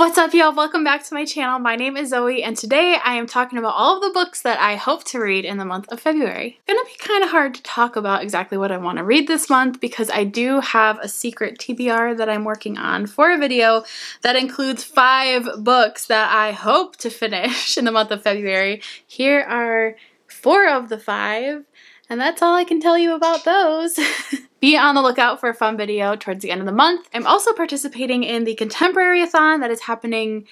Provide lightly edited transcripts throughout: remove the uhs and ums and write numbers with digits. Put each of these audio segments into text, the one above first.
What's up, y'all? Welcome back to my channel. My name is Zoe, and today I am talking about all of the books that I hope to read in the month of February. It's gonna be kind of hard to talk about exactly what I want to read this month because I do have a secret TBR that I'm working on for a video that includes 5 books that I hope to finish in the month of February. Here are 4 of the 5, and that's all I can tell you about those. Be on the lookout for a fun video towards the end of the month. I'm also participating in the Contemporaryathon that is happening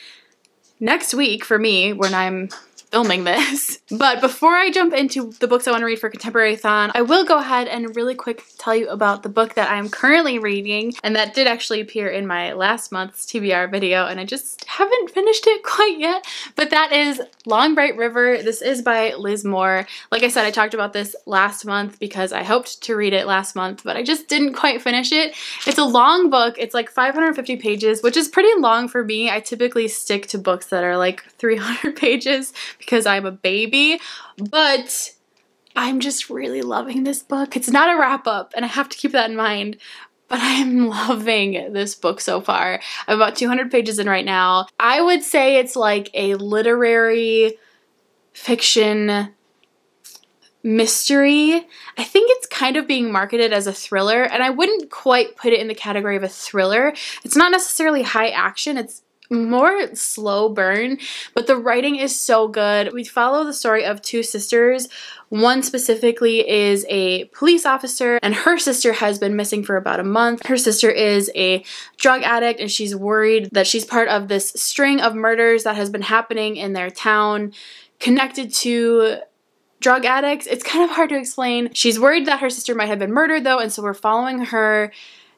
next week for me when I'm filming this. But before I jump into the books I want to read for Contemporaryathon, I will go ahead and really quick tell you about the book that I'm currently reading, and that did actually appear in my last month's TBR video, and I just haven't finished it quite yet. But that is Long Bright River. This is by Liz Moore. Like I said, I talked about this last month because I hoped to read it last month, but I just didn't quite finish it. It's a long book. It's like 550 pages, which is pretty long for me. I typically stick to books that are like 300 pages because I'm a baby, but I'm just really loving this book. It's not a wrap-up, and I have to keep that in mind, but I'm loving this book so far. I'm about 200 pages in right now. I would say it's like a literary fiction mystery. I think it's kind of being marketed as a thriller, and I wouldn't quite put it in the category of a thriller. It's not necessarily high action. It's more slow burn, but the writing is so good. We follow the story of 2 sisters. One specifically is a police officer, and her sister has been missing for about a month. Her sister is a drug addict, and she's worried that she's part of this string of murders that has been happening in their town connected to drug addicts. It's kind of hard to explain. She's worried that her sister might have been murdered though, and so we're following her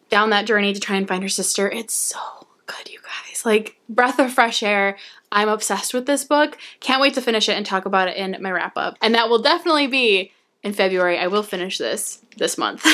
down that journey to try and find her sister. It's so good, you guys. Like, breath of fresh air. I'm obsessed with this book. Can't wait to finish it and talk about it in my wrap-up. And that will definitely be in February. I will finish this month.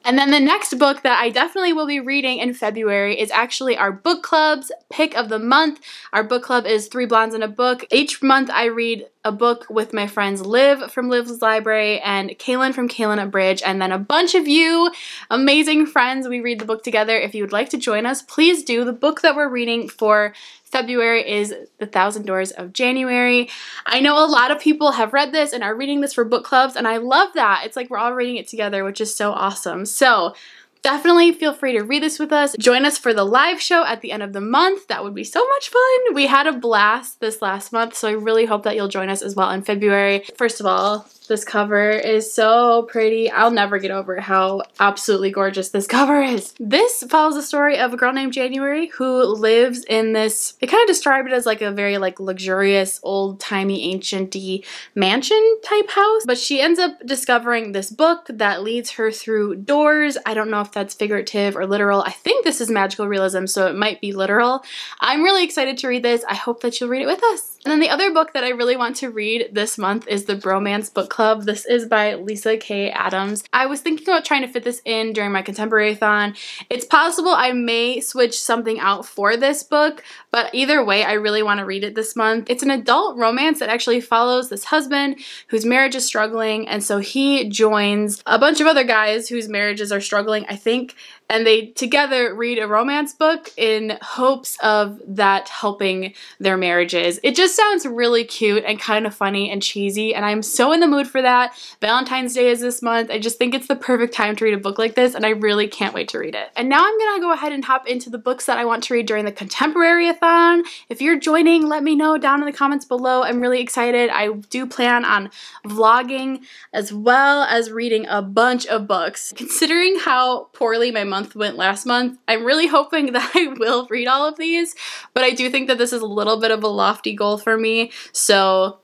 And then the next book that I definitely will be reading in February is actually our book club's pick of the month. Our book club is 3 Blondes and a Book. Each month I read a book with my friends Liv from Liv's Library and Kaylin from Kaylin Abridge, and then a bunch of you amazing friends. We read the book together. If you would like to join us, please do. The book that we're reading for February is The 1,000 Doors of January. I know a lot of people have read this and are reading this for book clubs, and I love that. It's like we're all reading it together, which is so awesome. So definitely feel free to read this with us. Join us for the live show at the end of the month. That would be so much fun. We had a blast this last month, so I really hope that you'll join us as well in February. First of all, this cover is so pretty. I'll never get over how absolutely gorgeous this cover is. This follows the story of a girl named January who lives in this, they kind of describe it as like a very like luxurious, old-timey, ancient-y mansion type house. But she ends up discovering this book that leads her through doors. I don't know if that's figurative or literal. I think this is magical realism, so it might be literal. I'm really excited to read this. I hope that you'll read it with us. And then the other book that I really want to read this month is the Bromance Book Club. This is by Lisa K. Adams. I was thinking about trying to fit this in during my Contemporaryathon. It's possible I may switch something out for this book, but either way, I really want to read it this month. It's an adult romance that actually follows this husband whose marriage is struggling, and so he joins a bunch of other guys whose marriages are struggling, I think, and they together read a romance book in hopes of that helping their marriages. It just sounds really cute and kind of funny and cheesy, and I'm so in the mood for that. Valentine's Day is this month. I just think it's the perfect time to read a book like this, and I really can't wait to read it. And now I'm gonna go ahead and hop into the books that I want to read during the Contemporaryathon. If you're joining, let me know down in the comments below. I'm really excited. I do plan on vlogging as well as reading a bunch of books. Considering how poorly my month went last month, I'm really hoping that I will read all of these, but I do think that this is a little bit of a lofty goal for me, so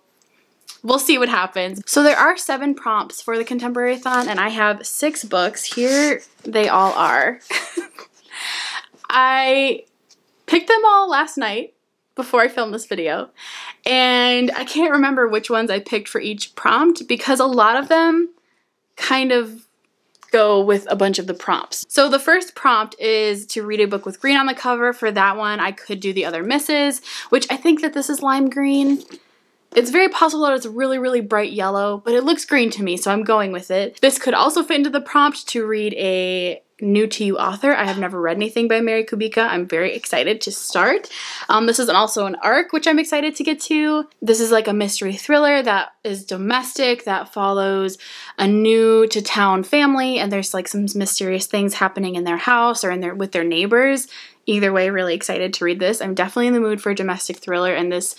we'll see what happens. So there are 7 prompts for the Contemporaryathon, and I have 6 books. Here they all are. I picked them all last night before I filmed this video, and I can't remember which ones I picked for each prompt because a lot of them kind of go with a bunch of the prompts. So the first prompt is to read a book with green on the cover. For that one, I could do The Other Misses, which I think that this is lime green. It's very possible that it's really, really bright yellow, but it looks green to me, so I'm going with it. This could also fit into the prompt to read a new to you author. I have never read anything by Mary Kubica. I'm very excited to start. This is also an arc, which I'm excited to get to. This is like a mystery thriller that is domestic, that follows a new to town family, and there's like some mysterious things happening in their house or with their neighbors. Either way, really excited to read this. I'm definitely in the mood for a domestic thriller, and this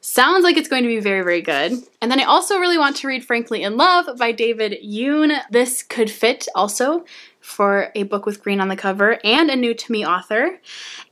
sounds like it's going to be very, very good. And then I also really want to read Frankly in Love by David Yoon. This could fit also for a book with green on the cover and a new to me author,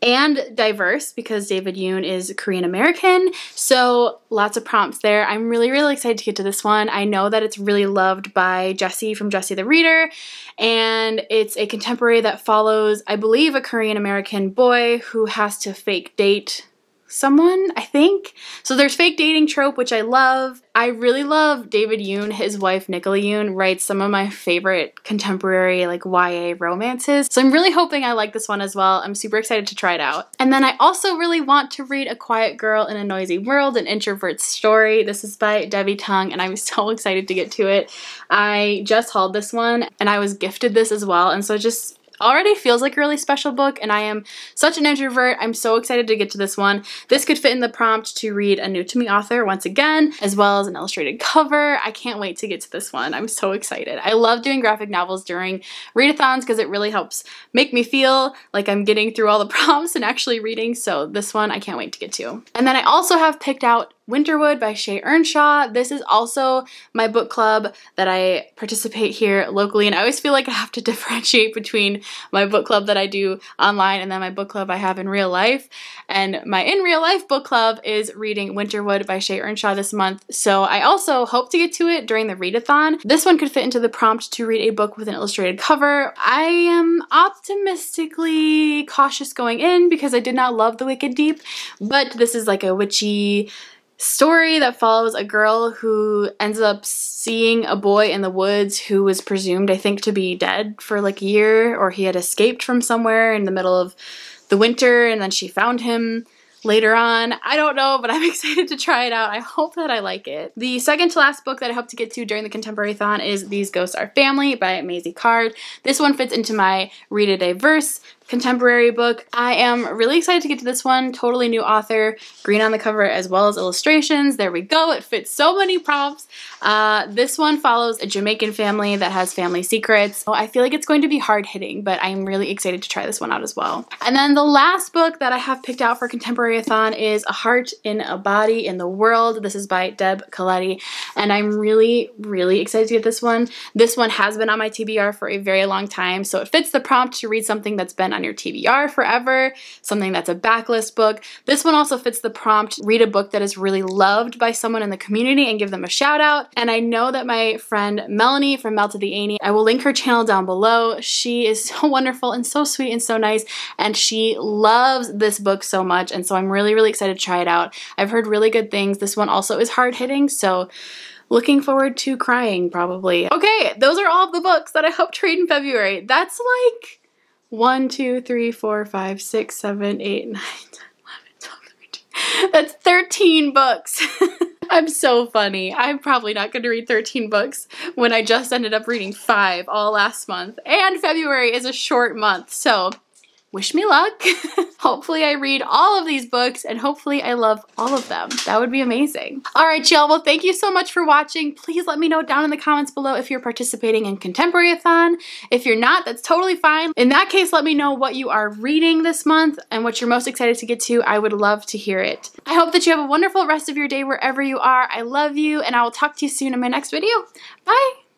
and diverse because David Yoon is Korean American, so lots of prompts there. I'm really, really excited to get to this one. I know that it's really loved by Jessie from Jessie the Reader, and it's a contemporary that follows, I believe, a Korean American boy who has to fake date someone, I think. So there's fake dating trope, which I love. I really love David Yoon. His wife, Nicola Yoon, writes some of my favorite contemporary like YA romances. So I'm really hoping I like this one as well. I'm super excited to try it out. And then I also really want to read A Quiet Girl in a Noisy World, an introvert's story. This is by Debbie Tung, and I'm so excited to get to it. I just hauled this one, and I was gifted this as well, and so it just already feels like a really special book, and I am such an introvert. I'm so excited to get to this one. This could fit in the prompt to read a new to me author once again, as well as an illustrated cover. I can't wait to get to this one. I'm so excited. I love doing graphic novels during readathons because it really helps make me feel like I'm getting through all the prompts and actually reading, so this one I can't wait to get to. And then I also have picked out Winterwood by Shay Earnshaw. This is also my book club that I participate here locally, and I always feel like I have to differentiate between my book club that I do online and then my book club I have in real life. And my in real life book club is reading Winterwood by Shay Earnshaw this month, so I also hope to get to it during the readathon. This one could fit into the prompt to read a book with an illustrated cover. I am optimistically cautious going in because I did not love The Wicked Deep, but this is like a witchy story that follows a girl who ends up seeing a boy in the woods who was presumed, I think, to be dead for like a year, or he had escaped from somewhere in the middle of the winter, and then she found him later on. I don't know, but I'm excited to try it out. I hope that I like it. The second to last book that I hope to get to during the Contemporaryathon is These Ghosts Are Family by Maisie Card. This one fits into my Read a Diverse contemporary book. I am really excited to get to this one. Totally new author, green on the cover as well as illustrations. There we go. It fits so many prompts. This one follows a Jamaican family that has family secrets. So I feel like it's going to be hard hitting, but I'm really excited to try this one out as well. And then the last book that I have picked out for Contemporaryathon is A Heart in a Body in the World. This is by Deb Coletti, and I'm really, really excited to get this one. This one has been on my TBR for a very long time, so it fits the prompt to read something that's been on your TBR forever, something that's a backlist book. This one also fits the prompt, read a book that is really loved by someone in the community and give them a shout out. And I know that my friend Melanie from Mel to the Annie, I will link her channel down below. She is so wonderful and so sweet and so nice, and she loves this book so much, and so I'm really, really excited to try it out. I've heard really good things. This one also is hard hitting, so looking forward to crying probably. Okay, those are all of the books that I hope to read in February. That's like 1, 2, 3, 4, 5, 6, 7, 8, 9, 10, 11, 12, 13. That's 13 books. I'm so funny. I'm probably not going to read 13 books when I just ended up reading 5 all last month. And February is a short month, so wish me luck. Hopefully I read all of these books, and hopefully I love all of them. That would be amazing. Alright y'all, well thank you so much for watching. Please let me know down in the comments below if you're participating in Contemporaryathon. If you're not, that's totally fine. In that case, let me know what you are reading this month and what you're most excited to get to. I would love to hear it. I hope that you have a wonderful rest of your day wherever you are. I love you, and I will talk to you soon in my next video. Bye!